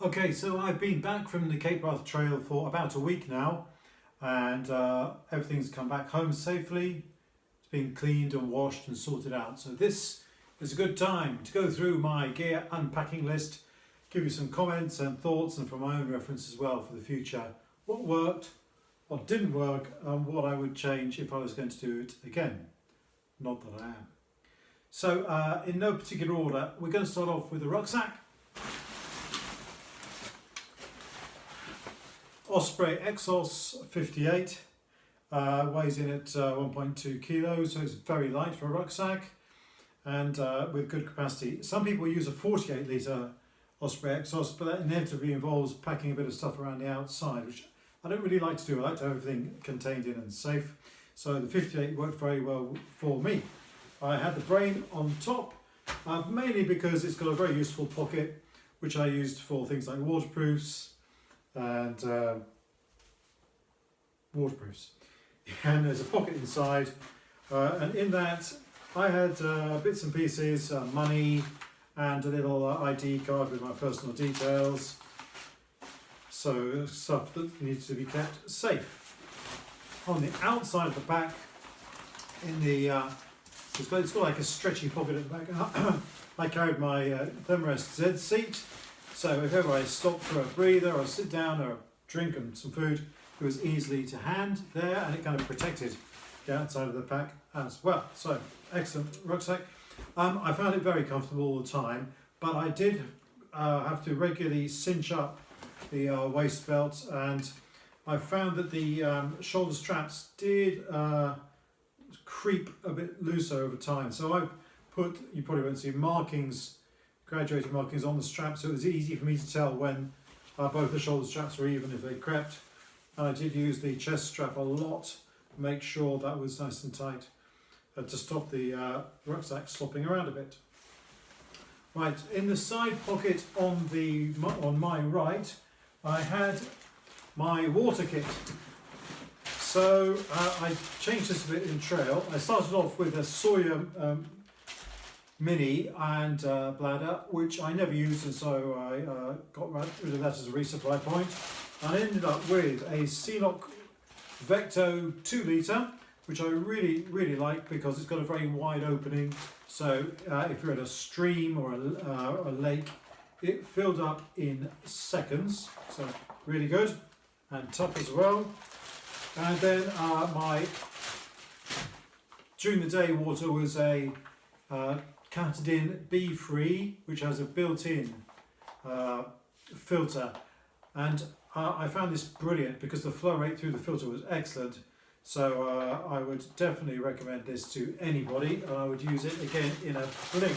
Okay, so I've been back from the Cape Wrath Trail for about a week now, and everything's come back home safely. It's been cleaned and washed and sorted out. So this is a good time to go through my gear unpacking list, give you some comments and thoughts, and from my own reference as well for the future. What worked, what didn't work, and what I would change if I was going to do it again. Not that I am. So in no particular order, we're going to start off with the rucksack. Osprey Exos 58, weighs in at 1.2 kilos, so it's very light for a rucksack and with good capacity. Some people use a 48 litre Osprey Exos, but that inevitably involves packing a bit of stuff around the outside, which I don't really like to do. I like to have everything contained in and safe. So the 58 worked very well for me. I had the brain on top, mainly because it's got a very useful pocket, which I used for things like waterproofs, and waterproofs. And there's a pocket inside, and in that I had bits and pieces, money, and a little ID card with my personal details. So stuff that needs to be kept safe. On the outside of the back, in the it's got like a stretchy pocket at the back. I carried my Thermarest Z seat. So if ever I stopped for a breather or sit down or drink and some food, it was easily to hand there, and it kind of protected the outside of the pack as well. So excellent rucksack. I found it very comfortable all the time, but I did have to regularly cinch up the waist belt, and I found that the shoulder straps did creep a bit looser over time. So I've put, you probably won't see, markings, graduated markings on the straps, so it was easy for me to tell when both the shoulder straps were even if they crept. And I did use the chest strap a lot to make sure that was nice and tight to stop the rucksack slopping around a bit. Right, in the side pocket on my right, I had my water kit. So I changed this a bit in trail. I started off with a Sawyer Mini and bladder, which I never used, and so I got rid of that as a resupply point. I ended up with a Sealock Vecto 2 litre, which I really like because it's got a very wide opening. So if you're at a stream or a lake, it filled up in seconds. So really good and tough as well. And then during the day water was a Catadin B-Free, which has a built-in filter, and I found this brilliant because the flow rate through the filter was excellent. So I would definitely recommend this to anybody, and I would use it again in a blink.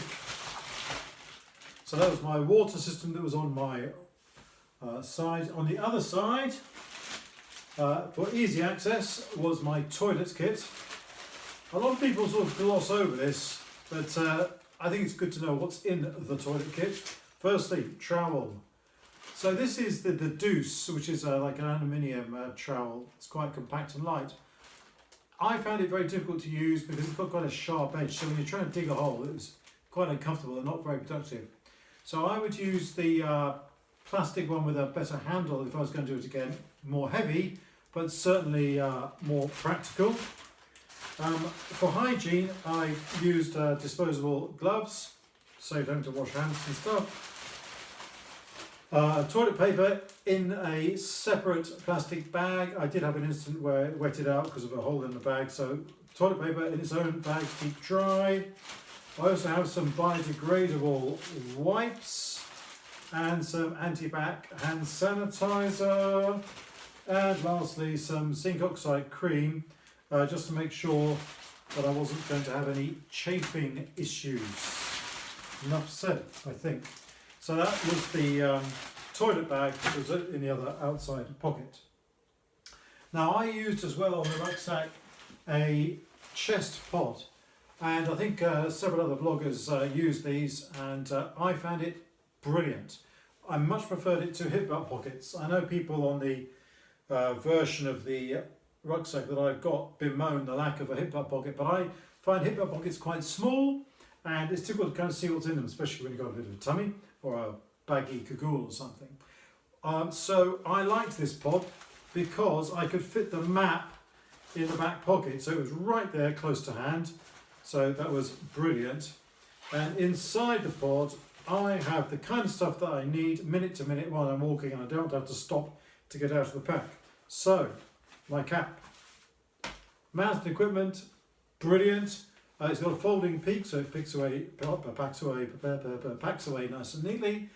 So that was my water system that was on my side. On the other side, for easy access, was my toilet kit. A lot of people sort of gloss over this, but I think it's good to know what's in the toilet kit. Firstly, trowel. So this is the Deuce, which is like an aluminium trowel. It's quite compact and light. I found it very difficult to use because it's got quite a sharp edge, so when you're trying to dig a hole, it was quite uncomfortable and not very productive. So I would use the plastic one with a better handle if I was going to do it again. More heavy, but certainly more practical. For hygiene, I used disposable gloves, saved having to wash hands and stuff. Toilet paper in a separate plastic bag. I did have an incident where it wetted out because of a hole in the bag, so toilet paper in its own bag to keep dry. I also have some biodegradable wipes and some anti-bac hand sanitizer, and lastly some zinc oxide cream, just to make sure that I wasn't going to have any chafing issues. Enough said, I think. So that was the toilet bag that was in the other outside pocket. Now I used as well on the rucksack a chest pod, and I think several other vloggers used these, and I found it brilliant. I much preferred it to hip belt pockets. I know people on the version of the rucksack that I've got bemoan the lack of a hip belt pocket, but I find hip belt pockets quite small, and it's difficult to kind of see what's in them, especially when you've got a bit of a tummy or a baggy cagoule or something. So I liked this pod because I could fit the map in the back pocket, so it was right there close to hand, so that was brilliant. And inside the pod I have the kind of stuff that I need minute to minute while I'm walking, and I don't have to stop to get out of the pack. So my cap, mounted equipment, brilliant. It's got a folding peak, so it packs away nice and neatly.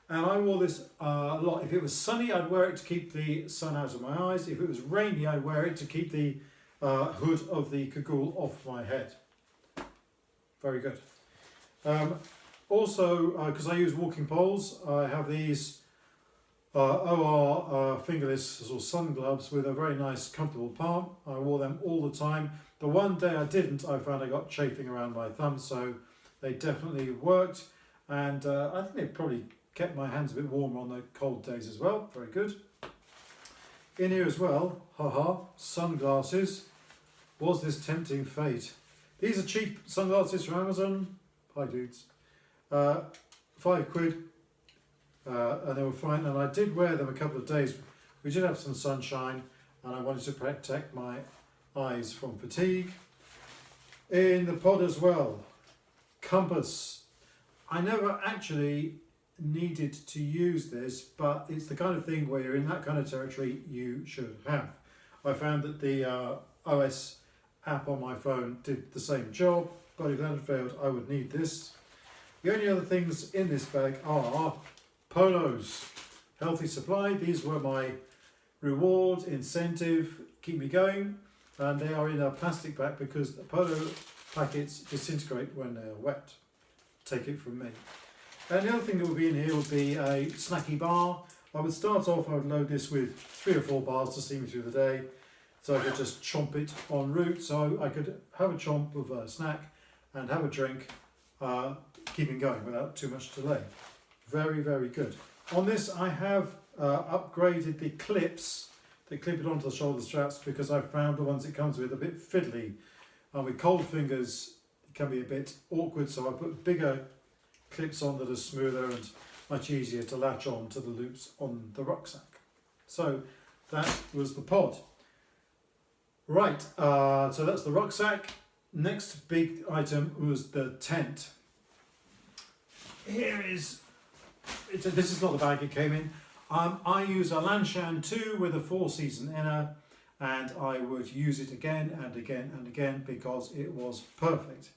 And I wore this a lot. If it was sunny, I'd wear it to keep the sun out of my eyes. If it was rainy, I'd wear it to keep the hood of the cagoule off my head. Very good. Also, because I use walking poles, I have these OR fingerless or sun gloves with a very nice comfortable palm. I wore them all the time. The one day I didn't, I found I got chafing around my thumb, so they definitely worked. And I think they probably kept my hands a bit warmer on the cold days as well. Very good. In here as well, haha, sunglasses. Was this tempting fate? These are cheap sunglasses from Amazon. Hi dudes. £5, and they were fine. And I did wear them a couple of days. We did have some sunshine, and I wanted to protect my eyes from fatigue. In the pod as well, compass. I never actually needed to use this, but it's the kind of thing where you're in that kind of territory you should have. I found that the OS app on my phone did the same job, but if that had failed, I would need this. The only other things in this bag are polos, healthy supply. These were my reward, incentive, keep me going, and they are in a plastic bag because the polo packets disintegrate when they're wet. Take it from me. And the other thing that would be in here would be a snacky bar. I would start off, I would load this with 3 or 4 bars to see me through the day, so I could just chomp it en route, so I could have a chomp of a snack and have a drink, keeping going without too much delay. Very, very good. On this I have upgraded the clips that clip it onto the shoulder straps because I found the ones it comes with a bit fiddly, and with cold fingers it can be a bit awkward, so I put bigger clips on that are smoother and much easier to latch on to the loops on the rucksack. So that was the pod. Right, so that's the rucksack. Next big item was the tent. Here is, this is not the bag it came in. I use a Lanshan 2 with a 4-season inner, and I would use it again and again and again because it was perfect.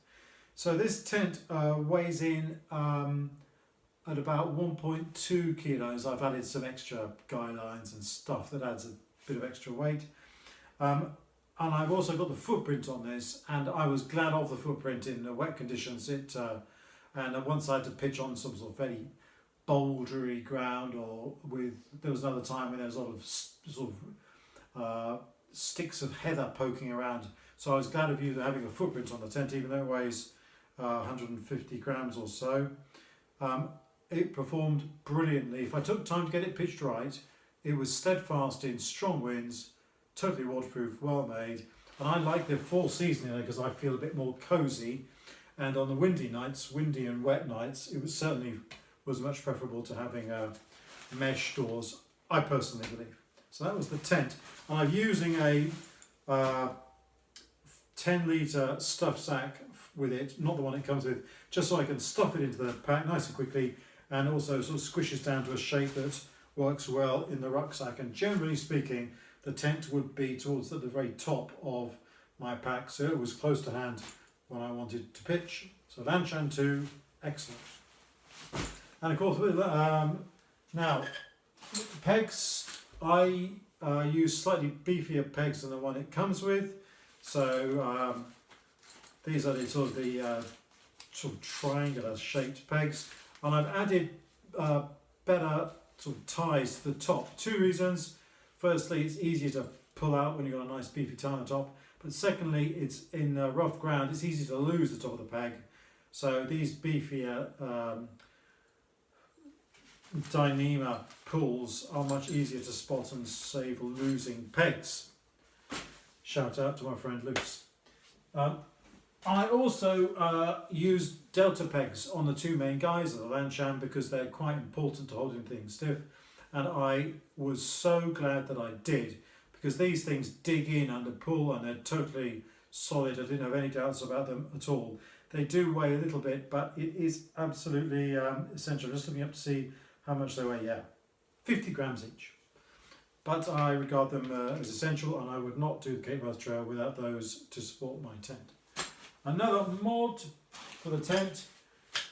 So this tent weighs in at about 1.2 kilos. I've added some extra guy lines and stuff that adds a bit of extra weight. And I've also got the footprint on this, and I was glad of the footprint in the wet conditions. And once I had to pitch on some sort of very bouldery ground, or there was another time when there was a lot of sticks of heather poking around. So I was glad of having a footprint on the tent, even though it weighs 150 grams or so. It performed brilliantly. If I took time to get it pitched right, it was steadfast in strong winds, totally waterproof, well made. And I like the 4-season in it because I feel a bit more cosy. And on the windy and wet nights, it was much preferable to having mesh doors, I personally believe. So that was the tent. And I'm using a 10-litre stuff sack with it, not the one it comes with, just so I can stuff it into the pack nice and quickly, and also sort of squishes down to a shape that works well in the rucksack. And generally speaking, the tent would be towards the very top of my pack, so it was close to hand when I wanted to pitch. So Lanshan 2, excellent. And of course, now pegs, I use slightly beefier pegs than the one it comes with. So these are the sort of triangular shaped pegs, and I've added better sort of ties to the top. 2 reasons. Firstly, it's easier to pull out when you've got a nice beefy tie on the top, but secondly, it's in rough ground, it's easy to lose the top of the peg. So these beefier Dyneema pulls are much easier to spot and save losing pegs. Shout out to my friend Lucas. I also use delta pegs on the 2 main guys of the Lanshan because they're quite important to holding things stiff. and I was so glad that I did, because these things dig in under pull and they're totally solid. I didn't have any doubts about them at all. They do weigh a little bit, but it is absolutely essential. Just looking up to see how much they weigh. Yeah, 50 grams each. But I regard them as essential, and I would not do the Cape Wrath Trail without those to support my tent. Another mod for the tent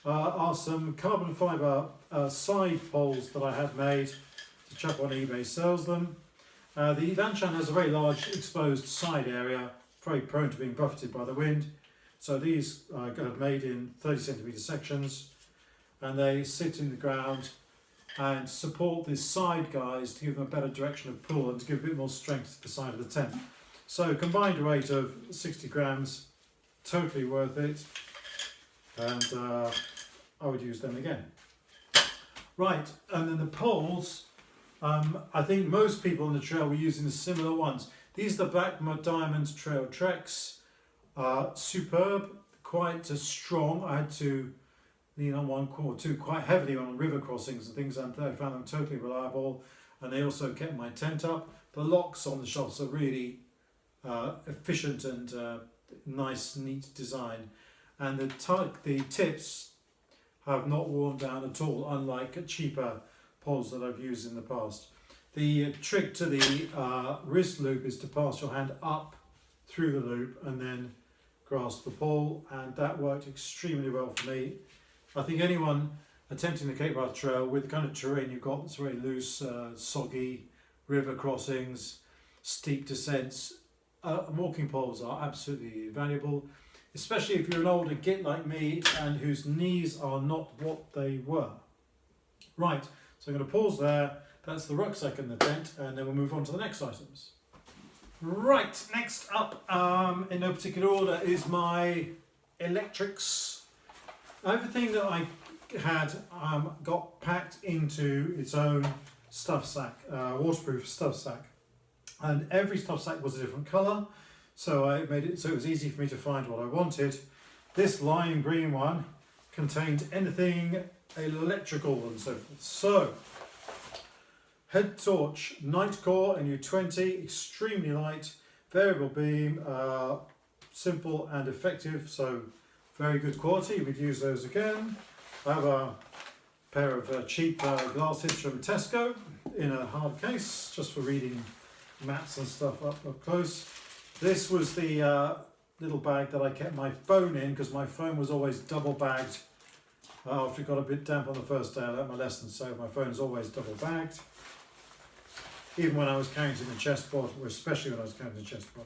are some carbon fibre side poles that I had made. The chap on eBay sells them. The Lanchan has a very large exposed side area, very prone to being buffeted by the wind. So these I have made in 30cm sections, and they sit in the ground and support these side guys to give them a better direction of pull and to give a bit more strength to the side of the tent. So combined weight of 60 grams, totally worth it, and I would use them again. Right, and then the poles, I think most people on the trail were using the similar ones. These are the Black Diamond Trail Treks. Superb, quite strong. I had to lean on one or two quite heavily on river crossings and things, and I found them totally reliable, and they also kept my tent up. The locks on the shafts are really efficient and nice, neat design, and the tips have not worn down at all, unlike cheaper poles that I've used in the past. The trick to the wrist loop is to pass your hand up through the loop and then grasp the pole, and that worked extremely well for me. I think anyone attempting the Cape Wrath Trail with the kind of terrain you've got, it's very loose, soggy, river crossings, steep descents, walking poles are absolutely valuable, especially if you're an older git like me and whose knees are not what they were. Right, so I'm going to pause there. That's the rucksack and the tent, and then we'll move on to the next items. Right, next up, in no particular order, is my electrics. Everything that I had got packed into its own stuff sack, waterproof stuff sack, and every stuff sack was a different colour, so I made it so it was easy for me to find what I wanted. This lime green one contained anything electrical and so forth. So, head torch, night core NU20, extremely light, variable beam, simple and effective, so very good quality. We'd use those again. I have a pair of cheap glasses from Tesco in a hard case, just for reading maps and stuff up close. This was the little bag that I kept my phone in, because my phone was always double bagged. After it got a bit damp on the first day I learnt my lesson, so my phone's always double bagged. Even when I was carrying it in the chest pod, or especially when I was carrying it in the chest pod.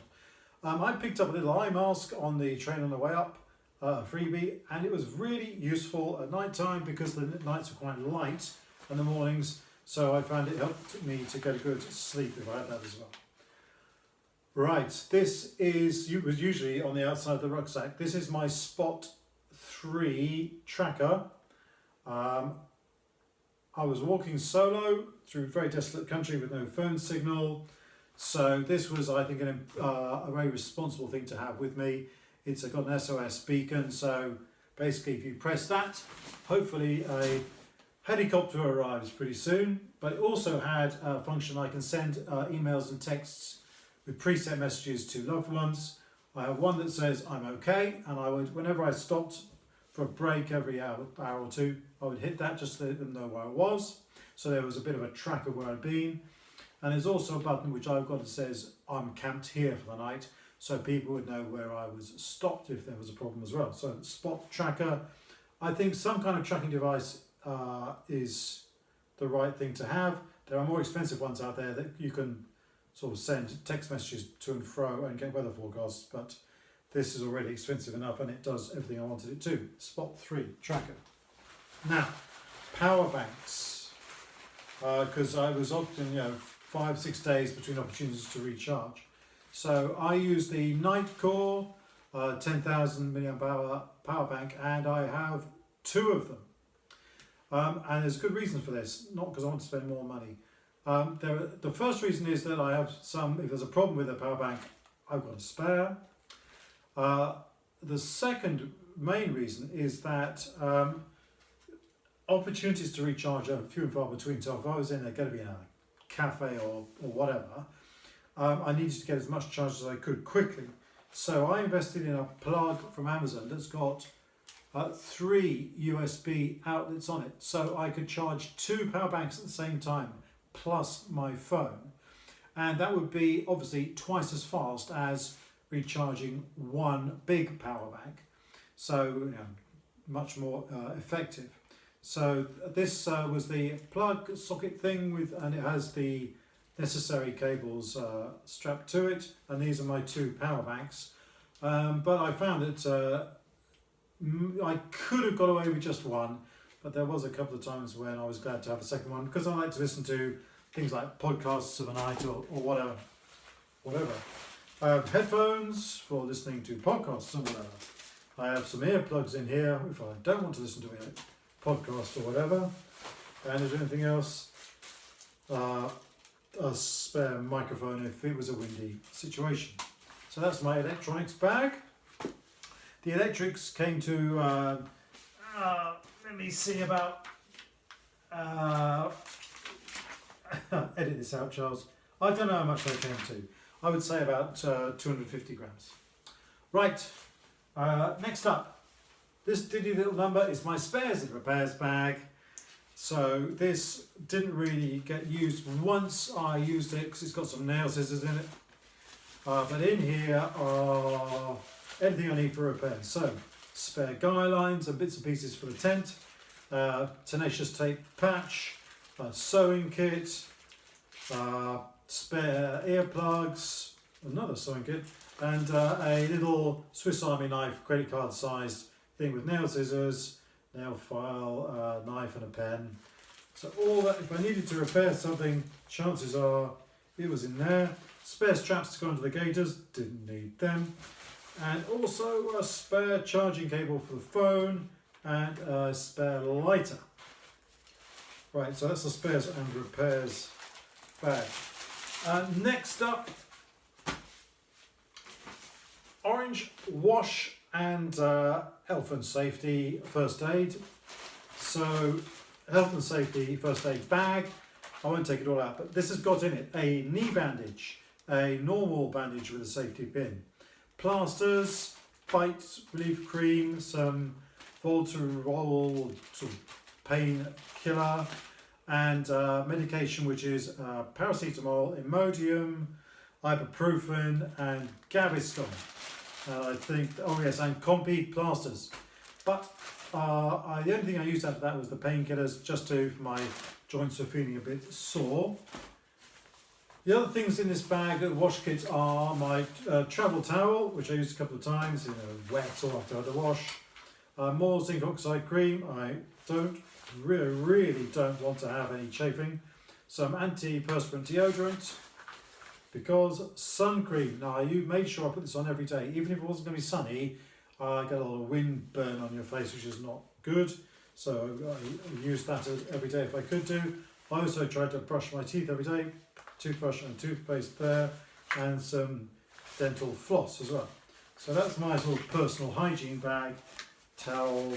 I picked up a little eye mask on the train on the way up, a freebie, and it was really useful at night time because the nights are quite light and the mornings, so I found it helped me to get a good sleep if I had that as well. Right, this was usually on the outside of the rucksack. This is my Spot 3 tracker. I was walking solo through very desolate country with no phone signal, so this was, I think, a very responsible thing to have with me. It's got an SOS beacon, so basically if you press that, hopefully a helicopter arrives pretty soon. But it also had a function I can send emails and texts with preset messages to loved ones. I have one that says I'm okay, and I would, whenever I stopped for a break every hour or two, I would hit that just to let them know where I was. So there was a bit of a track of where I'd been. And there's also a button which I've got that says I'm camped here for the night, so people would know where I was stopped if there was a problem as well. So Spot tracker, I think some kind of tracking device is the right thing to have. There are more expensive ones out there that you can sort of send text messages to and fro and get weather forecasts, but this is already expensive enough and it does everything I wanted it to. Spot 3 tracker. Now, power banks, because I was often, 5-6 days between opportunities to recharge. So I use the Night Core 10,000 milliamp hour power bank, and I have 2 of them. And there's a good reason for this, not because I want to spend more money. The first reason is that I have if there's a problem with the power bank, I've got a spare. The second main reason is that opportunities to recharge are few and far between. So if I was in going to be in a cafe or whatever, I needed to get as much charge as I could quickly. So I invested in a plug from Amazon that's got 3 USB outlets on it. So I could charge 2 power banks at the same time, plus my phone. And that would be obviously twice as fast as recharging one big power bank. So much more effective. So this was the plug socket thing and it has the necessary cables strapped to it, and these are my 2 power banks. But I found that I could have got away with just one, but there was a couple of times when I was glad to have a second one, because I like to listen to things like podcasts of a night or whatever. I have headphones for listening to podcasts or whatever. I have some earplugs in here if I don't want to listen to a podcast or whatever. And is there anything else? A spare microphone if it was a windy situation. So that's my electronics bag. The electrics came to, let me see, about, edit this out, Charles. I don't know how much they came to. I would say about 250 grams. Right, next up, this diddy little number is my spares and repairs bag. So this didn't really get used. Once I used it because it's got some nail scissors in it. But in here are everything I need for repairs. So spare guy lines and bits and pieces for the tent, tenacious tape patch, a sewing kit, spare earplugs, another sewing kit, and a little Swiss Army knife, credit card sized thing with nail scissors, nail file, knife and a pen. So all that, if I needed to repair something, chances are it was in there. Spare straps to go onto the gaiters, didn't need them. And also a spare charging cable for the phone and a spare lighter. Right, so that's the spares and repairs bag. Next up, orange wash and health and safety first aid. So health and safety first aid bag, I won't take it all out, but this has got in it a knee bandage, a normal bandage with a safety pin, plasters, bite relief cream, some Voltarol sort of pain killer, and medication which is paracetamol, Imodium, ibuprofen, and Gaviscon. I think, oh yes, and Compeed plasters. But the only thing I used after that was the painkillers, just if my joints were feeling a bit sore. The other things in this bag, the wash kits, are my travel towel, which I used a couple of times, wet or after I had a wash. More zinc oxide cream. I really don't want to have any chafing. Some antiperspirant deodorant. Because sun cream, now I made sure I put this on every day, even if it wasn't going to be sunny. I get a lot of wind burn on your face, which is not good. So I used that every day if I could do. I also tried to brush my teeth every day, toothbrush and toothpaste there, and some dental floss as well. So that's my sort of personal hygiene bag, towel,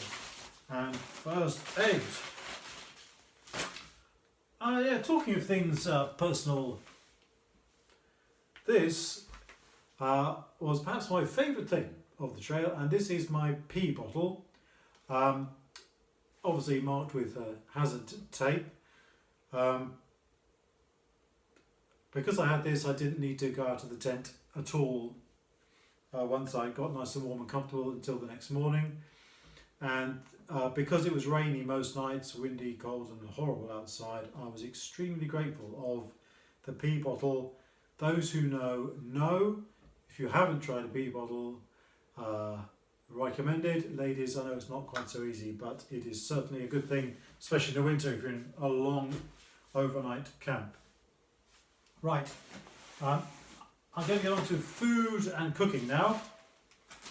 and first aid. Yeah, talking of things personal, this was perhaps my favourite thing of the trail, and this is my pee bottle, obviously marked with hazard tape. Because I had this, I didn't need to go out of the tent at all once I got nice and warm and comfortable until the next morning. And because it was rainy most nights, windy, cold and horrible outside, I was extremely grateful of the pee bottle. Those who know. If you haven't tried a pee bottle, recommended. Ladies, I know it's not quite so easy, but it is certainly a good thing, especially in the winter if you're in a long overnight camp. Right, I'm going to get on to food and cooking now.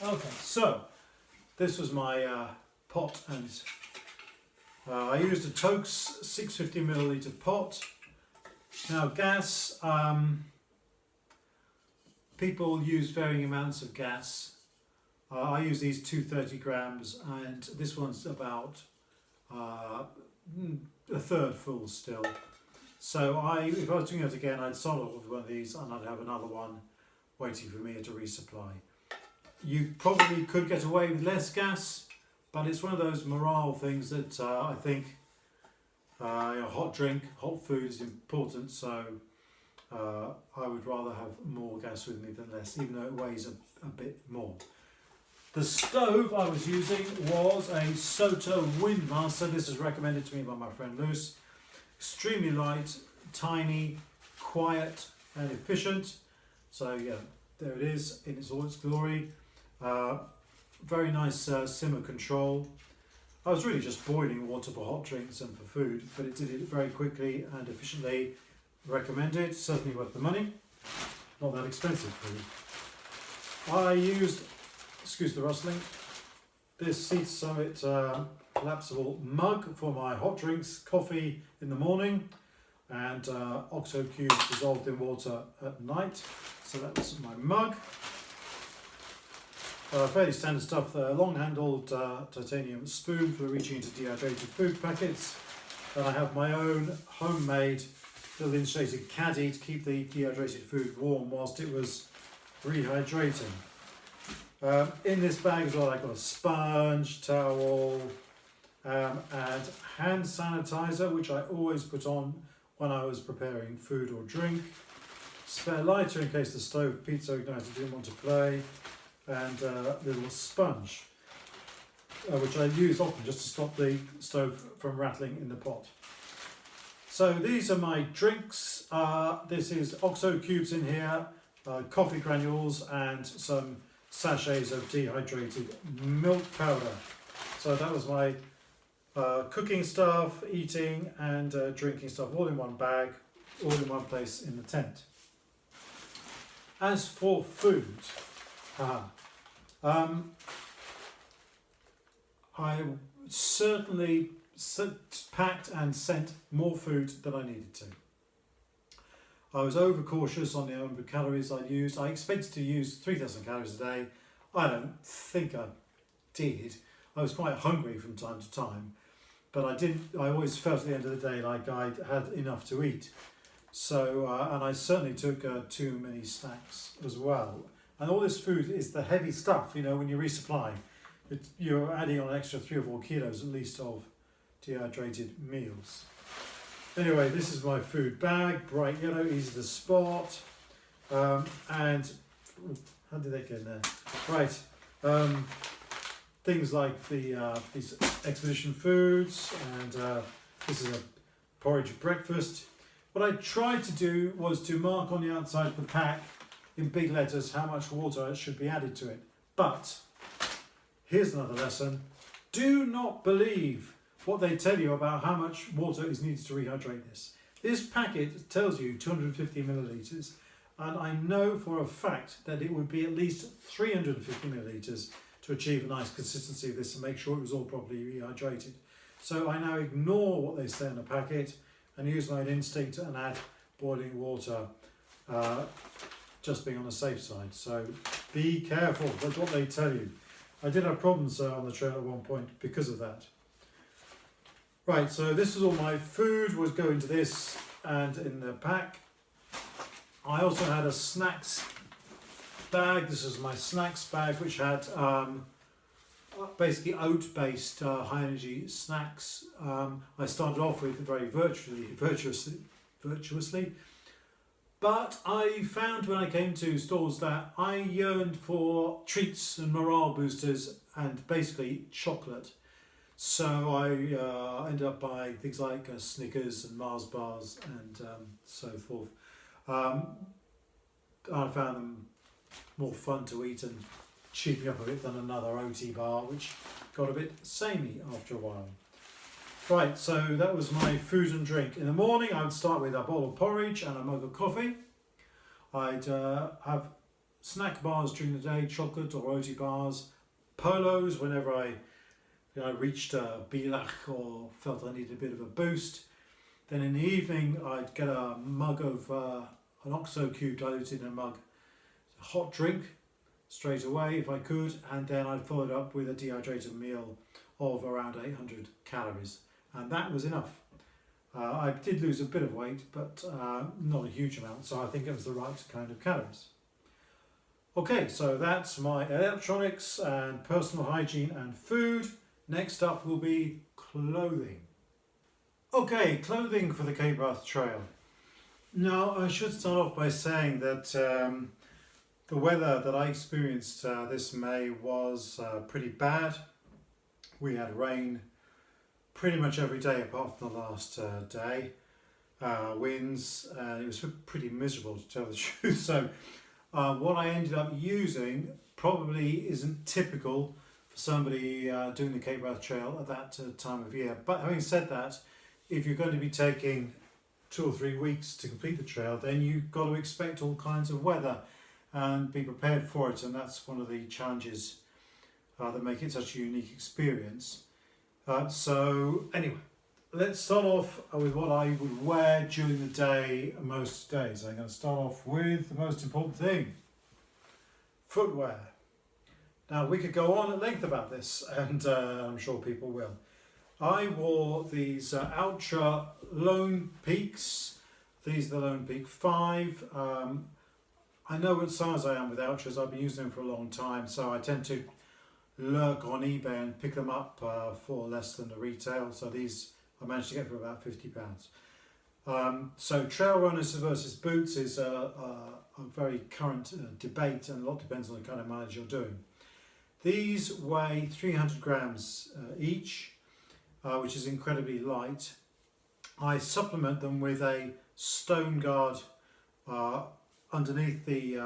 Okay, so this was my pot, and I used a Tokes 650ml pot. Now gas, people use varying amounts of gas. I use these 230 grams, and this one's about a third full still. So if I was doing it again, I'd start off with one of these and I'd have another one waiting for me to resupply. You probably could get away with less gas, but it's one of those morale things that I think hot drink, hot food is important, so I would rather have more gas with me than less, even though it weighs a bit more. The stove I was using was a Soto Windmaster. This is recommended to me by my friend Lewis. Extremely light, tiny, quiet and efficient. So yeah, there it is in all its glory. Very nice simmer control. I was really just boiling water for hot drinks and for food, but it did it very quickly and efficiently. Recommended, certainly worth the money. Not that expensive really. I used, excuse the rustling, this Sea Summit collapsible mug for my hot drinks, coffee in the morning, and OXO cubes dissolved in water at night. So that's my mug. Fairly standard stuff there. Long-handled titanium spoon for reaching into dehydrated food packets. Then I have my own homemade little insulated caddy to keep the dehydrated food warm whilst it was rehydrating. In this bag as well, I've got a sponge, towel, and hand sanitizer, which I always put on when I was preparing food or drink. Spare lighter in case the stove pizza igniter didn't want to play, and a little sponge, which I use often just to stop the stove from rattling in the pot. So these are my drinks. This is OXO cubes in here, coffee granules, and some sachets of dehydrated milk powder. So that was my cooking stuff, eating and drinking stuff, all in one bag, all in one place in the tent. As for food, I certainly packed and sent more food than I needed to. I was overcautious on the number of calories I used. I expected to use 3,000 calories a day. I don't think I did. I was quite hungry from time to time, but I always felt at the end of the day like I had enough to eat. So, and I certainly took too many snacks as well. And all this food is the heavy stuff, you know, when you resupply. You're adding on an extra 3 or 4 kilos at least of dehydrated meals. Anyway, this is my food bag, bright yellow, easy to spot. And how did that get in there? Right, things like these expedition foods, and this is a porridge breakfast. What I tried to do was to mark on the outside of the pack in big letters how much water should be added to it. But here's another lesson. Do not believe what they tell you about how much water is needed to rehydrate this. This packet tells you 250 millilitres, and I know for a fact that it would be at least 350 millilitres to achieve a nice consistency of this and make sure it was all properly rehydrated. So I now ignore what they say in the packet and use my own instinct and add boiling water, just being on the safe side. So be careful, that's what they tell you. I did have problems on the trail at one point because of that. Right, so this is all my food would go into this and in the pack. I also had a snacks bag. This is my snacks bag, which had basically oat-based high-energy snacks. I started off with very virtuously, but I found when I came to stores that I yearned for treats and morale boosters and basically chocolate. So I ended up buying things like Snickers and Mars bars and so forth. I found them more fun to eat and cheaping up a bit than another OT bar, which got a bit samey after a while. Right, so that was my food and drink. In the morning, I would start with a bowl of porridge and a mug of coffee. I'd have snack bars during the day, chocolate or OT bars, polos whenever I reached Bilach or felt I needed a bit of a boost. Then in the evening, I'd get a mug of an OXO cube diluted in a mug, hot drink, straight away if I could, and then I'd follow it up with a dehydrated meal of around 800 calories, and that was enough. I did lose a bit of weight, but not a huge amount, so I think it was the right kind of calories. Okay, so that's my electronics and personal hygiene and food. Next up will be clothing. Okay, clothing for the Cape Wrath Trail. Now, I should start off by saying that the weather that I experienced this May was pretty bad. We had rain pretty much every day apart from the last day. Winds, it was pretty miserable to tell the truth. So what I ended up using probably isn't typical for somebody doing the Cape Wrath Trail at that time of year. But having said that, if you're going to be taking 2 or 3 weeks to complete the trail, then you've got to expect all kinds of weather and be prepared for it, and that's one of the challenges that make it such a unique experience. So anyway, let's start off with what I would wear during the day most days. I'm going to start off with the most important thing, footwear. Now, we could go on at length about this, and I'm sure people will. I wore these Ultra Lone Peaks. These are the Lone Peak 5. I know what size I am with Ultras. I've been using them for a long time, so I tend to lurk on eBay and pick them up for less than the retail. So these I managed to get for about £50. So trail runners versus boots is a very current debate, and a lot depends on the kind of mileage you're doing. These weigh 300 grams each, which is incredibly light. I supplement them with a stone guard underneath the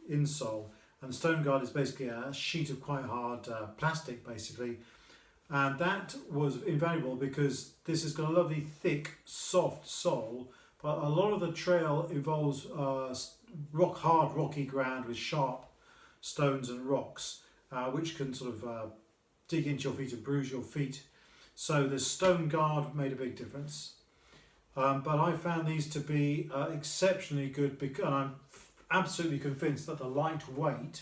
insole, and the stone guard is basically a sheet of quite hard plastic basically, and that was invaluable because this has got a lovely thick soft sole, but a lot of the trail involves hard rocky ground with sharp stones and rocks, which can sort of dig into your feet and bruise your feet. So the stone guard made a big difference. But I found these to be exceptionally good, because I'm absolutely convinced that the light weight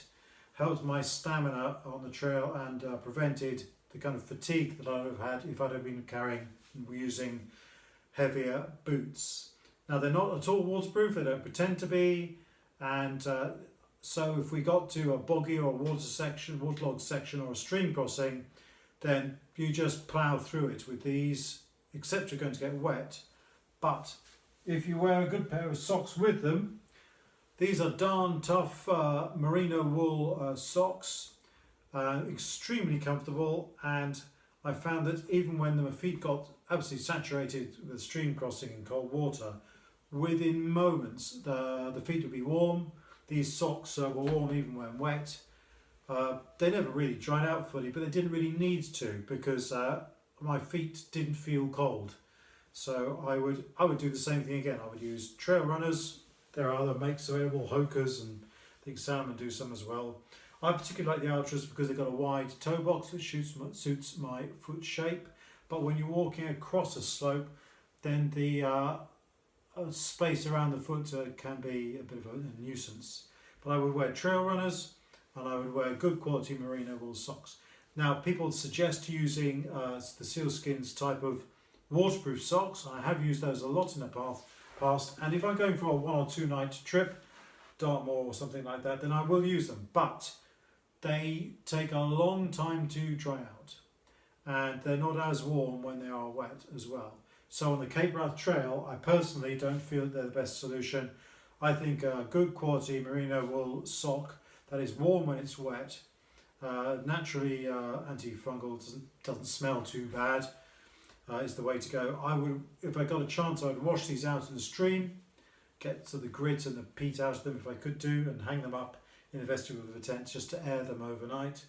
helped my stamina on the trail and prevented the kind of fatigue that I would have had if I'd have been carrying and using heavier boots. Now, they're not at all waterproof, they don't pretend to be, and so if we got to a boggy or a waterlogged section or a stream crossing, then you just plough through it with these, except you're going to get wet. But if you wear a good pair of socks with them, these are darn tough merino wool socks, extremely comfortable, and I found that even when my feet got absolutely saturated with stream crossing in cold water, within moments the feet would be warm. These socks were warm even when wet. They never really dried out fully, but they didn't really need to, because my feet didn't feel cold. So I would do the same thing again. I would use trail runners. There are other makes available, Hokers, and I think Salomon do some as well. I particularly like the Ultras because they've got a wide toe box which suits my foot shape. But when you're walking across a slope, then the space around the foot can be a bit of a nuisance. But I would wear trail runners, and I would wear good quality merino wool socks. Now, people suggest using the sealskins type of waterproof socks. I have used those a lot in the past, and if I'm going for a 1 or 2 night trip, Dartmoor or something like that, then I will use them. But they take a long time to dry out, and they're not as warm when they are wet as well. So on the Cape Wrath Trail, I personally don't feel they're the best solution. I think a good quality merino wool sock that is warm when it's wet, naturally antifungal, doesn't smell too bad, is the way to go. I would, if I got a chance, I would wash these out in the stream, get the grit and the peat out of them if I could do, and hang them up in the vestibule of the tent just to air them overnight.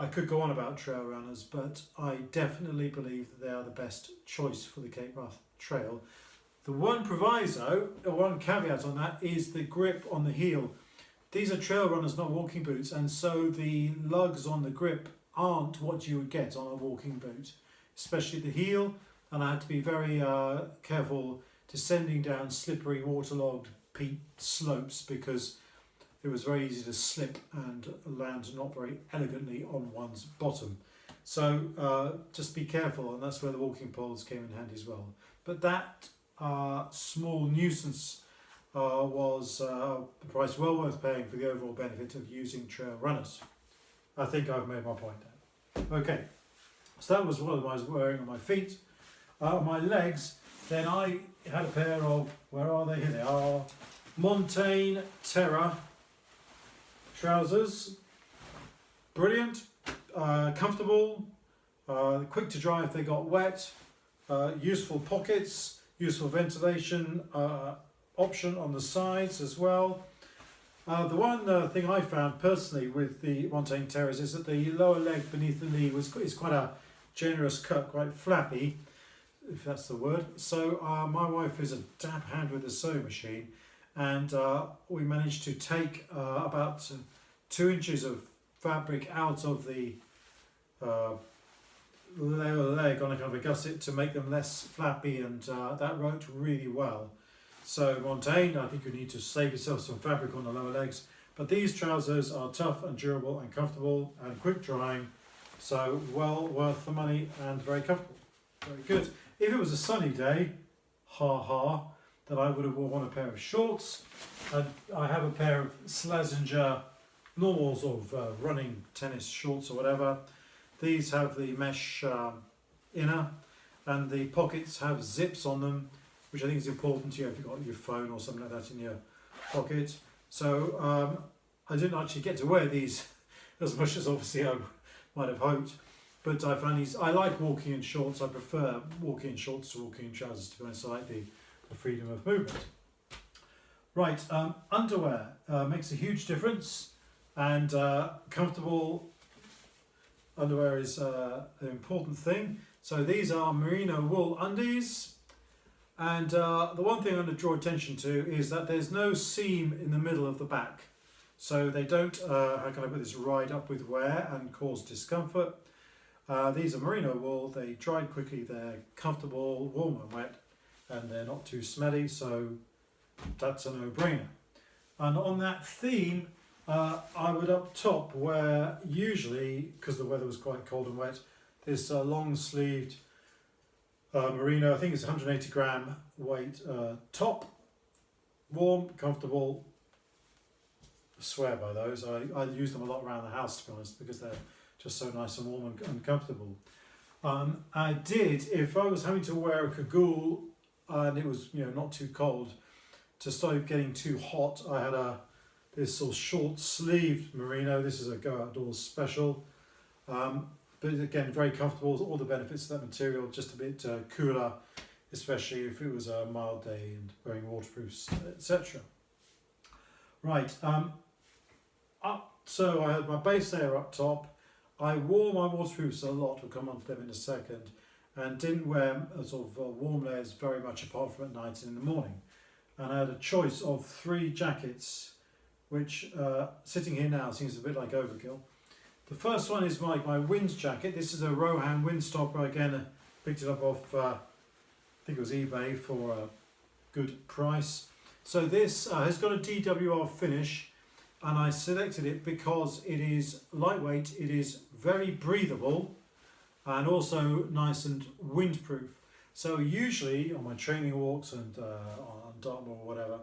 I could go on about trail runners, but I definitely believe that they are the best choice for the Cape Wrath Trail. The one proviso, or one caveat on that, is the grip on the heel. These are trail runners, not walking boots, and so the lugs on the grip aren't what you would get on a walking boot, especially the heel, and I had to be very careful descending down slippery, waterlogged peat slopes, because it was very easy to slip and land not very elegantly on one's bottom. So just be careful, and that's where the walking poles came in handy as well. But that small nuisance was the price well worth paying for the overall benefit of using trail runners. I think I've made my point now. Okay, so that was what I was wearing on my feet. On my legs, then I had a pair of, where are they? Here they are, Montane Terra trousers. Brilliant, comfortable, quick to dry if they got wet, useful pockets, useful ventilation option on the sides as well. The one thing I found personally with the Montane Terras is that the lower leg beneath the knee is quite a generous cut, quite flappy, if that's the word. So my wife is a dab hand with a sewing machine, and we managed to take about 2 inches of fabric out of the lower leg on a kind of a gusset to make them less flappy, and that worked really well. So Montane, I think you need to save yourself some fabric on the lower legs, but these trousers are tough and durable and comfortable and quick drying, so well worth the money and very comfortable. Very good. If it was a sunny day, then I would have worn a pair of shorts. And I have a pair of Slazenger normal sort of running tennis shorts or whatever. These have the mesh inner, and the pockets have zips on them, which I think is important to you if you've got your phone or something like that in your pocket. So I didn't actually get to wear these as much as obviously I might have hoped, but I found these, I like walking in shorts. I prefer walking in shorts to walking in trousers, to be honest. I like the freedom of movement. Right, underwear makes a huge difference, and comfortable underwear is an important thing. So these are merino wool undies. And the one thing I'm going to draw attention to is that there's no seam in the middle of the back. So they don't, how can I put this, ride up with wear and cause discomfort. These are merino wool, they dry quickly, they're comfortable, warm and wet, and they're not too smelly, so that's a no-brainer. And on that theme, I would up top wear, usually, because the weather was quite cold and wet, this long-sleeved merino, I think it's 180 gram weight top, warm, comfortable. I swear by those. I use them a lot around the house, to be honest, because they're just so nice and warm and comfortable. I did, if I was having to wear a cagoule and it was not too cold, to stop getting too hot, I had this sort of short sleeved merino. This is a Go Outdoors special. But again, very comfortable, all the benefits of that material, just a bit cooler, especially if it was a mild day and wearing waterproofs, etc. Right, so I had my base layer up top. I wore my waterproofs a lot, we'll come on to them in a second, and didn't wear sort of warm layers very much apart from at night and in the morning. And I had a choice of 3 jackets, which sitting here now seems a bit like overkill. The first one is my wind jacket. This is a Rohan windstopper. Again, I picked it up off, I think it was eBay for a good price. So this has got a DWR finish, and I selected it because it is lightweight, it is very breathable, and also nice and windproof. So usually on my training walks and on Dartmoor or whatever,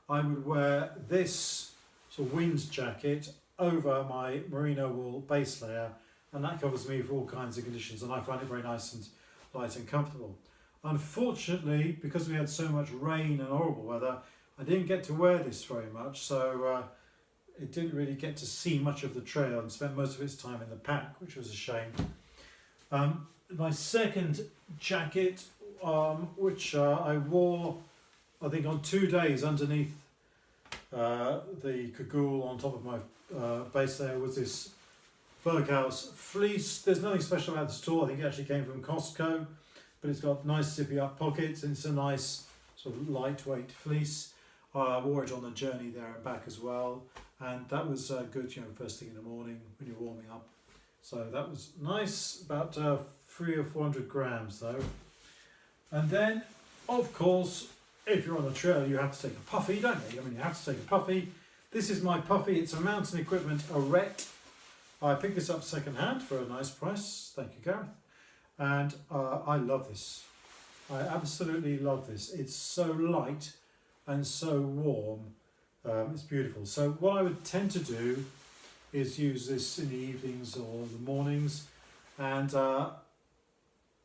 I would wear this sort of wind jacket over my merino wool base layer, and that covers me for all kinds of conditions, and I find it very nice and light and comfortable. Unfortunately, because we had so much rain and horrible weather, I didn't get to wear this very much, so it didn't really get to see much of the trail and spent most of its time in the pack, which was a shame. My second jacket, which I wore I think on 2 days underneath the cagoule on top of my base layer, was this Berghaus fleece. There's nothing special about this at all. I think it actually came from Costco, but it's got nice zippy up pockets, and it's a nice sort of lightweight fleece. I wore it on the journey there and back as well, and that was good, first thing in the morning when you're warming up. So that was nice, about 300 or 400 grams though. And then, of course, if you're on the trail, you have to take a puffy, don't you? I mean, you have to take a puffy. This is my puffy. It's a mountain equipment, a Ret. I picked this up second hand for a nice price. Thank you, Gareth. And I love this. I absolutely love this. It's so light and so warm. It's beautiful. So what I would tend to do is use this in the evenings or the mornings. And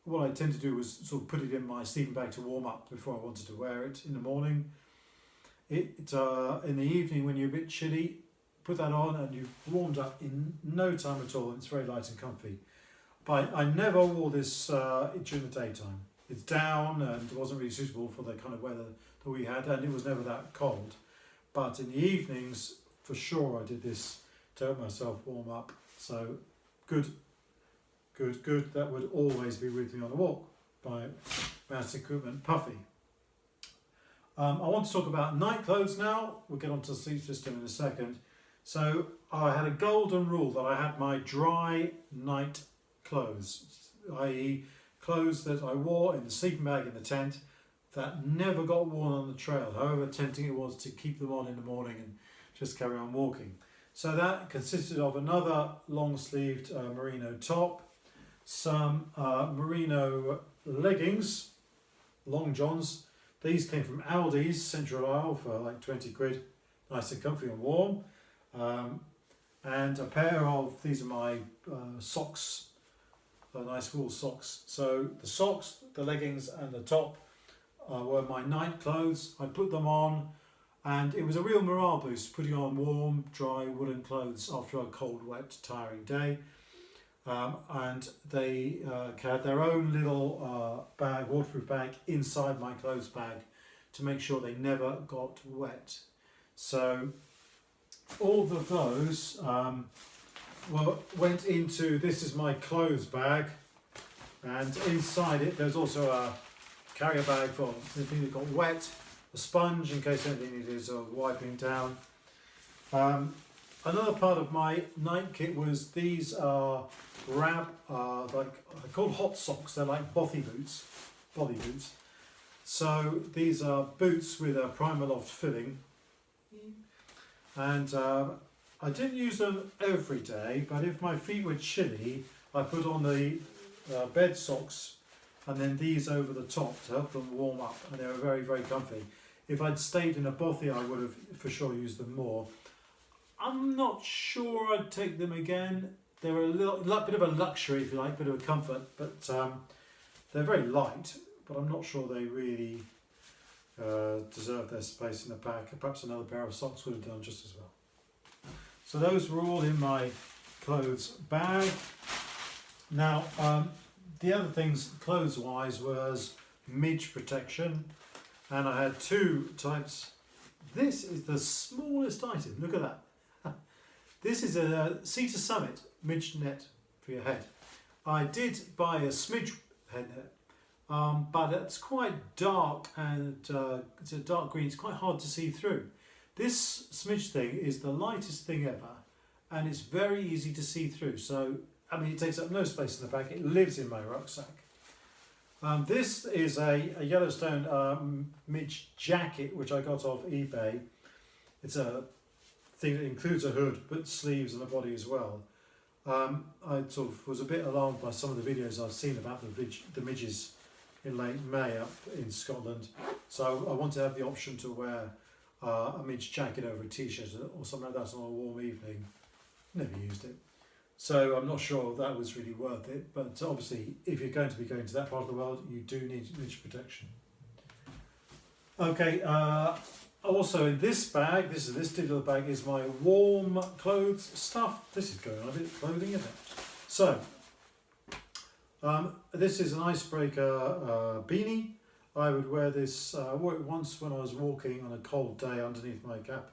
what I tend to do was sort of put it in my sleeping bag to warm up before I wanted to wear it in the morning. In the evening when you're a bit chilly, put that on and you've warmed up in no time at all. It's very light and comfy. But I never wore this during the daytime. It's down and it wasn't really suitable for the kind of weather that we had, and it was never that cold. But in the evenings, for sure, I did this to help myself warm up. So good. That would always be with me on the walk by Mountain Equipment Puffy. I want to talk about night clothes now. We'll get onto the sleep system in a second. So I had a golden rule that I had my dry night clothes, i.e. clothes that I wore in the sleeping bag in the tent that never got worn on the trail, however tempting it was to keep them on in the morning and just carry on walking. So that consisted of another long-sleeved merino top, some merino leggings, long johns. These came from Aldi's Central Aisle for like 20 quid, nice and comfy and warm. And a pair of, these are my socks, nice wool socks. So the socks, the leggings and the top were my night clothes. I put them on and it was a real morale boost putting on warm, dry woolen clothes after a cold, wet, tiring day. And they had their own little bag, waterproof bag inside my clothes bag to make sure they never got wet. So all of those went into, this is my clothes bag, and inside it there's also a carrier bag for anything that got wet, a sponge in case anything needed wiping down. Another part of my night kit was these are like I call hot socks. They're like bothy boots. So these are boots with a Primaloft filling, and I didn't use them every day, but if my feet were chilly, I put on the bed socks and then these over the top to help them warm up, and they were very, very comfy. If I'd stayed in a bothy, I would have for sure used them more. I'm not sure I'd take them again. They were a bit of a luxury, if you like, bit of a comfort, but they're very light, but I'm not sure they really deserve their space in the pack. Perhaps another pair of socks would have done just as well. So those were all in my clothes bag. Now, the other things clothes-wise was midge protection, and I had two types. This is the smallest item, look at that. This is a Sea to Summit midge net for your head. I did buy a smidge head net, but it's quite dark and it's a dark green, it's quite hard to see through. This smidge thing is the lightest thing ever, and it's very easy to see through. So, I mean, it takes up no space in the bag, it lives in my rucksack. This is a Yellowstone midge jacket, which I got off eBay. It's a thing that includes a hood, but sleeves and a body as well. I sort of was a bit alarmed by some of the videos I've seen about the midges in late May up in Scotland. So I want to have the option to wear a midge jacket over a t-shirt or something like that on a warm evening. Never used it. So I'm not sure that was really worth it, but obviously if you're going to be going to that part of the world, you do need midge protection. Okay, also in this bag, this digital bag, is my warm clothes stuff. This is going on a bit of clothing, isn't it? So, this is an icebreaker beanie. I would wear this, I wore it once when I was walking on a cold day underneath my cap.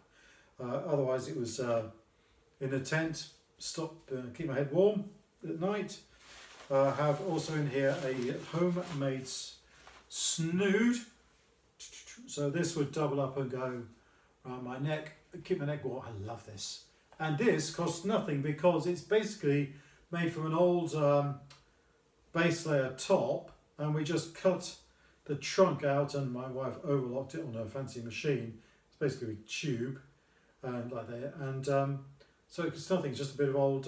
Otherwise it was in a tent, keep my head warm at night. I have also in here a homemade snood. So this would double up and go around my neck, keep my neck warm. I love this. And this costs nothing because it's basically made from an old base layer top, and we just cut the trunk out and my wife overlocked it on her fancy machine. It's basically a tube. and like that. And so it's nothing, it's just a bit of old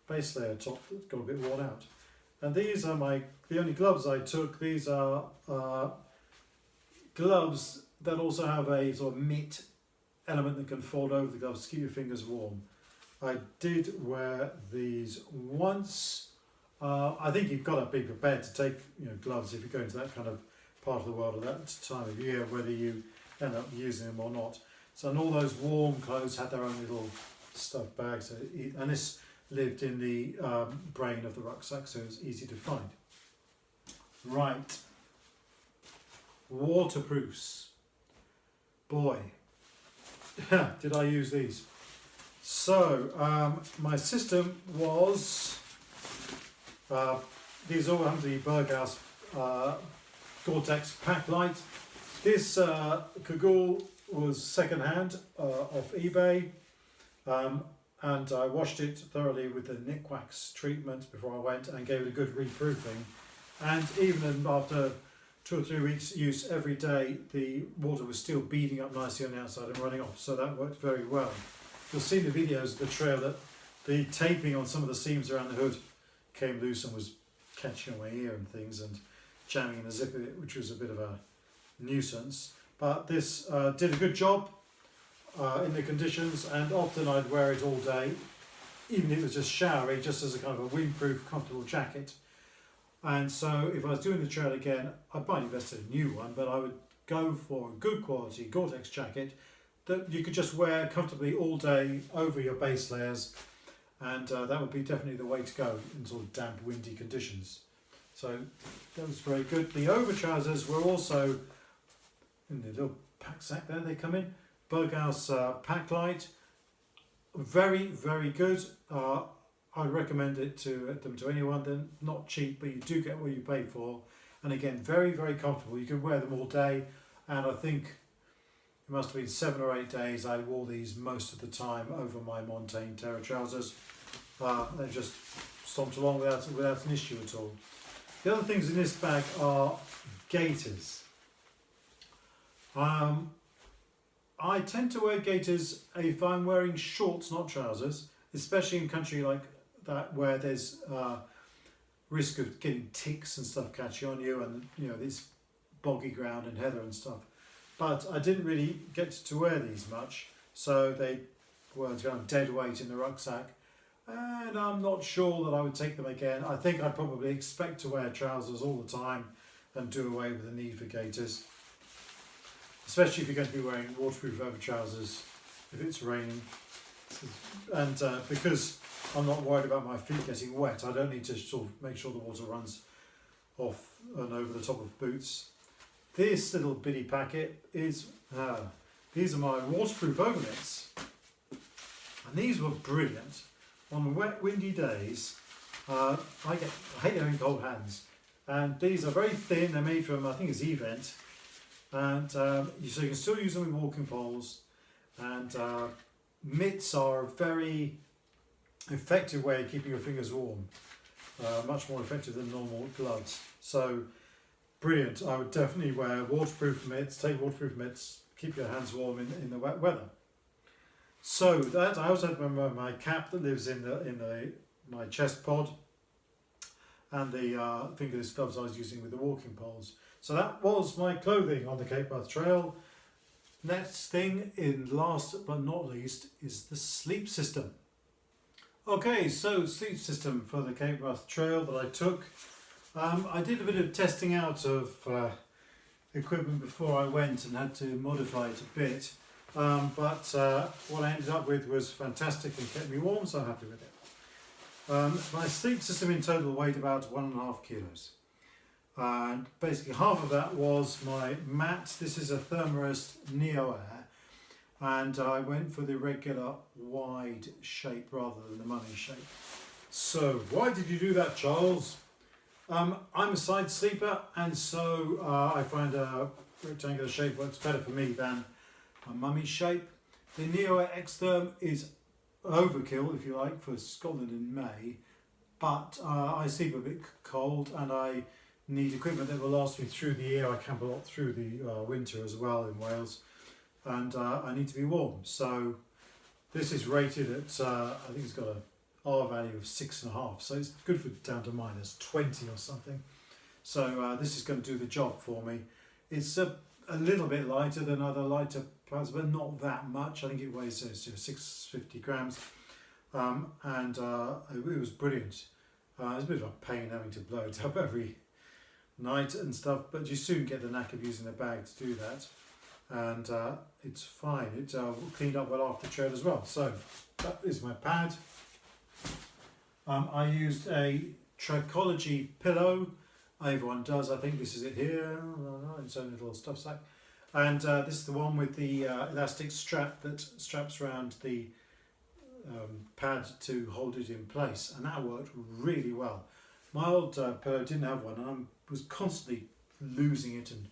base layer top that's got a bit worn out. And these are the only gloves I took. These are gloves that also have a sort of mitt element that can fold over the gloves to keep your fingers warm. I did wear these once. I think you've got to be prepared to take gloves if you go into that kind of part of the world at that time of year, whether you end up using them or not. So, and all those warm clothes had their own little stuff bags, and this lived in the brain of the rucksack, so it was easy to find. Right, waterproofs. Boy, did I use these. So my system was, these all have the Berghaus Gore-Tex Pack Light. This cagoule was second hand off eBay, and I washed it thoroughly with the Nick Wax treatment before I went and gave it a good reproofing. And even after 2 or 3 weeks use every day, the water was still beading up nicely on the outside and running off, so that worked very well. You'll see in the videos of the trail that the taping on some of the seams around the hood came loose and was catching on my ear and things and jamming in the zip of it, which was a bit of a nuisance. But this did a good job in the conditions, and often I'd wear it all day, even if it was just showery, just as a kind of a windproof, comfortable jacket. And so if I was doing the trail again, I might invest in a new one, but I would go for a good quality Gore-Tex jacket that you could just wear comfortably all day over your base layers, and that would be definitely the way to go in sort of damp, windy conditions. So that was very good. The over trousers were also in the little pack sack there, they come in. Berghaus Pack Light, very, very good. I'd recommend it to anyone. They're not cheap, but you do get what you pay for. And again, very, very comfortable. You can wear them all day, and I think it must have been 7 or 8 days I wore these most of the time over my Montane Terra trousers. They just stomped along without an issue at all. The other things in this bag are gaiters. I tend to wear gaiters if I'm wearing shorts, not trousers, especially in country like that where there's risk of getting ticks and stuff catching on you, and this boggy ground and heather and stuff. But I didn't really get to wear these much, so they were kind of dead weight in the rucksack, and I'm not sure that I would take them again. I think I'd probably expect to wear trousers all the time and do away with the need for gaiters, especially if you're going to be wearing waterproof over trousers if it's raining. And because I'm not worried about my feet getting wet, I don't need to sort of make sure the water runs off and over the top of boots. This little bitty packet is, these are my waterproof overknits, and these were brilliant. On wet, windy days, I hate having cold hands, and these are very thin. They're made from, I think it's Event, and so you can still use them with walking poles, and mitts are a very effective way of keeping your fingers warm, much more effective than normal gloves. So brilliant. I would definitely wear waterproof mitts, take waterproof mitts, keep your hands warm in the wet weather. So that, I also have my cap that lives in my chest pod, and the fingerless gloves I was using with the walking poles. So that was my clothing on the Cape Wrath Trail. Next thing, in last but not least, is the sleep system. Okay, so sleep system for the Cape Wrath Trail that I took. I did a bit of testing out of equipment before I went and had to modify it a bit, but what I ended up with was fantastic and kept me warm, so I'm happy with it. My sleep system in total weighed about 1.5 kilos. And basically half of that was my mat. This is a Thermarest Neo Air, and I went for the regular wide shape rather than the money shape. So why did you do that, Charles? I'm a side sleeper, and so I find a rectangular shape works better for me than a mummy shape. The Neo Air X-Therm is overkill, if you like, for Scotland in May, but I sleep a bit cold, and I need equipment that will last me through the year. I camp a lot through the winter as well in Wales, and I need to be warm. So this is rated at, I think it's got a R value of 6.5, so it's good for down to -20 or something. So this is going to do the job for me. It's a little bit lighter than other lighter plaids, but not that much. I think it weighs 650 grams, and it was brilliant. It's a bit of a pain having to blow it up every night and stuff, but you soon get the knack of using the bag to do that, and it's fine. It cleaned up well after trade as well. So that is my pad. I used a Trichology pillow. Everyone does. I think this is it here. Its own little stuff sack. And this is the one with the elastic strap that straps around the pad to hold it in place. And that worked really well. My old pillow didn't have one, and I was constantly losing it and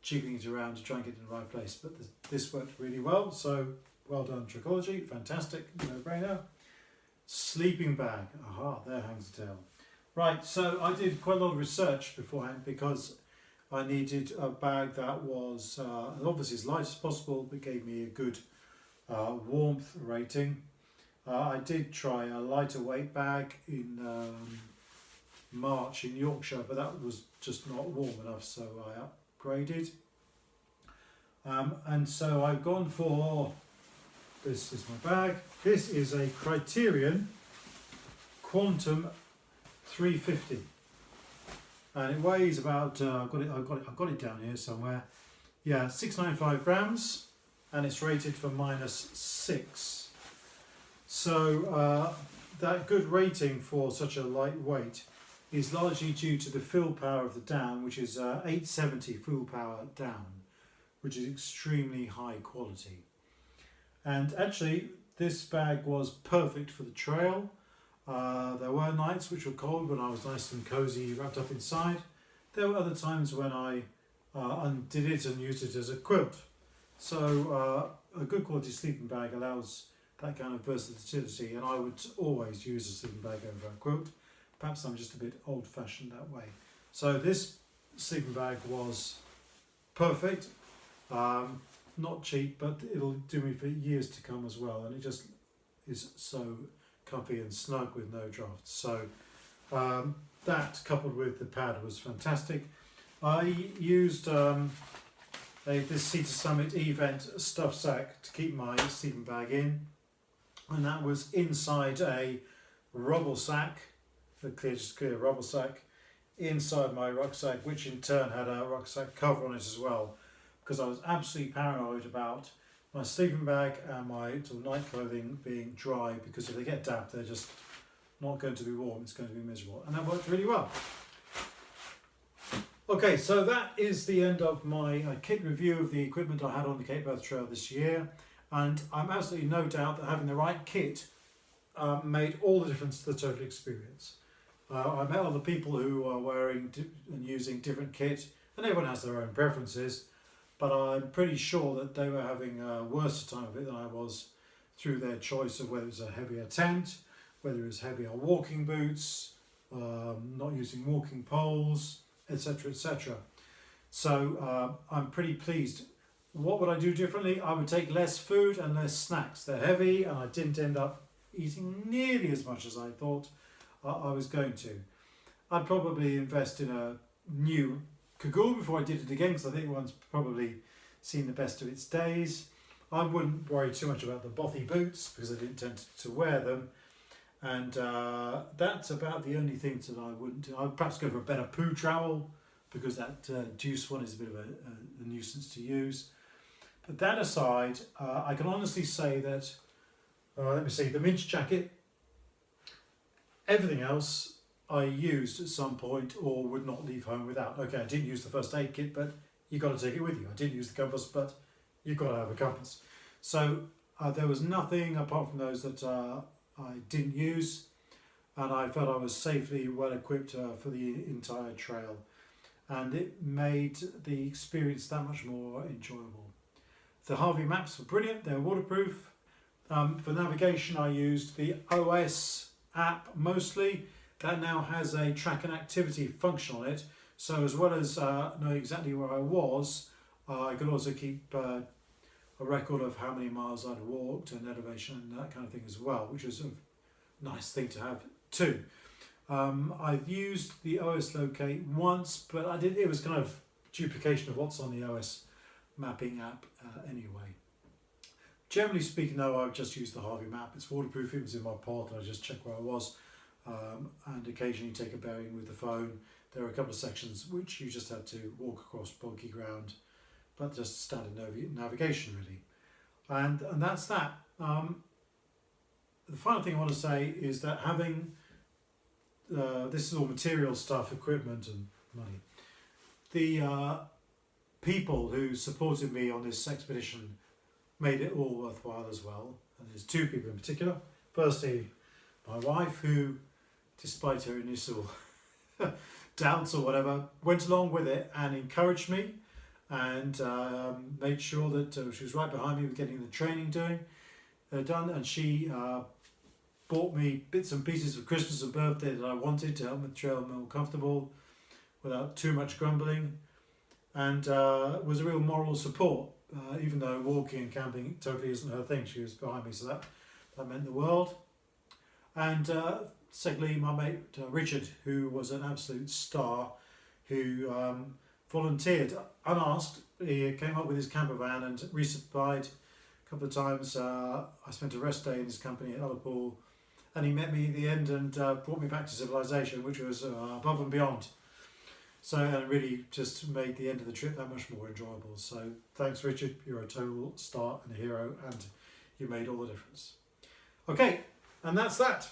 jiggling it around to try and get it in the right place. But this worked really well. So well done, Trichology. Fantastic. No-brainer. Sleeping bag. Aha, there hangs the tail. Right, so I did quite a lot of research beforehand because I needed a bag that was obviously as light as possible, but gave me a good warmth rating. I did try a lighter weight bag in March in Yorkshire, but that was just not warm enough, so I upgraded. And so I've gone for, this is my bag. This is a Criterion Quantum 350, and it weighs about I've got it down here somewhere. Yeah, 695 grams, and it's rated for -6. So that good rating for such a light weight is largely due to the fill power of the down, which is 870 fill power down, which is extremely high quality. And actually, this bag was perfect for the trail. There were nights which were cold when I was nice and cosy wrapped up inside. There were other times when I undid it and used it as a quilt. So a good quality sleeping bag allows that kind of versatility, and I would always use a sleeping bag over a quilt. Perhaps I'm just a bit old-fashioned that way. So this sleeping bag was perfect. Not cheap, but it'll do me for years to come as well, and it just is so comfy and snug with no drafts. So that coupled with the pad was fantastic. I used this Sea to Summit Event stuff sack to keep my sleeping bag in, and that was inside a rubble sack, just clear rubble sack, inside my rucksack, which in turn had a rucksack cover on it as well, because I was absolutely paranoid about my sleeping bag and my sort of night clothing being dry, because if they get damp, they're just not going to be warm, it's going to be miserable. And that worked really well. Okay, so that is the end of my kit review of the equipment I had on the Cape Earth Trail this year. And I'm absolutely no doubt that having the right kit made all the difference to the total experience. I met other people who are wearing and using different kit, and everyone has their own preferences, but I'm pretty sure that they were having a worse time of it than I was through their choice of whether it was a heavier tent, whether it was heavier walking boots, not using walking poles, etc, etc. So I'm pretty pleased. What would I do differently? I would take less food and less snacks. They're heavy, and I didn't end up eating nearly as much as I thought I was going to. I'd probably invest in a new cagoule before I did it again, because I think one's probably seen the best of its days. I wouldn't worry too much about the bothy boots because I didn't tend to wear them, and that's about the only things that I wouldn't do. I'd perhaps go for a better poo trowel, because that juice one is a bit of a nuisance to use. But that aside, I can honestly say that, let me see, the midge jacket, everything else I used at some point or would not leave home without. Okay, I didn't use the first aid kit, but you've got to take it with you. I didn't use the compass, but you've got to have a compass. So there was nothing apart from those that I didn't use, and I felt I was safely well equipped for the entire trail, and it made the experience that much more enjoyable. The Harvey maps were brilliant, they're waterproof. For navigation I used the OS app mostly. That now has a track and activity function on it, so as well as knowing exactly where I was, I could also keep a record of how many miles I'd walked and elevation and that kind of thing as well, which is a nice thing to have too. I've used the OS Locate once, but it was kind of duplication of what's on the OS mapping app anyway. Generally speaking though, I've just used the Harvey map. It's waterproof, it was in my pod, and I just checked where I was, and occasionally take a bearing with the phone. There are a couple of sections which you just had to walk across boggy ground, but just standard navigation really. And that's that. The final thing I want to say is that having, this is all material stuff, equipment and money. The people who supported me on this expedition made it all worthwhile as well. And there's two people in particular. Firstly, my wife, who, despite her initial doubts or whatever, went along with it and encouraged me and made sure that she was right behind me with getting the training done. And she bought me bits and pieces for Christmas and birthday that I wanted to help me trail more comfortable without too much grumbling, and was a real moral support, even though walking and camping totally isn't her thing. She was behind me, so that meant the world. And secondly, my mate Richard, who was an absolute star, who volunteered unasked. He came up with his camper van and resupplied a couple of times. I spent a rest day in his company at Ullapool, and he met me at the end and brought me back to civilization, which was above and beyond. So it really just made the end of the trip that much more enjoyable. So thanks, Richard. You're a total star and a hero, and you made all the difference. Okay, and that's that.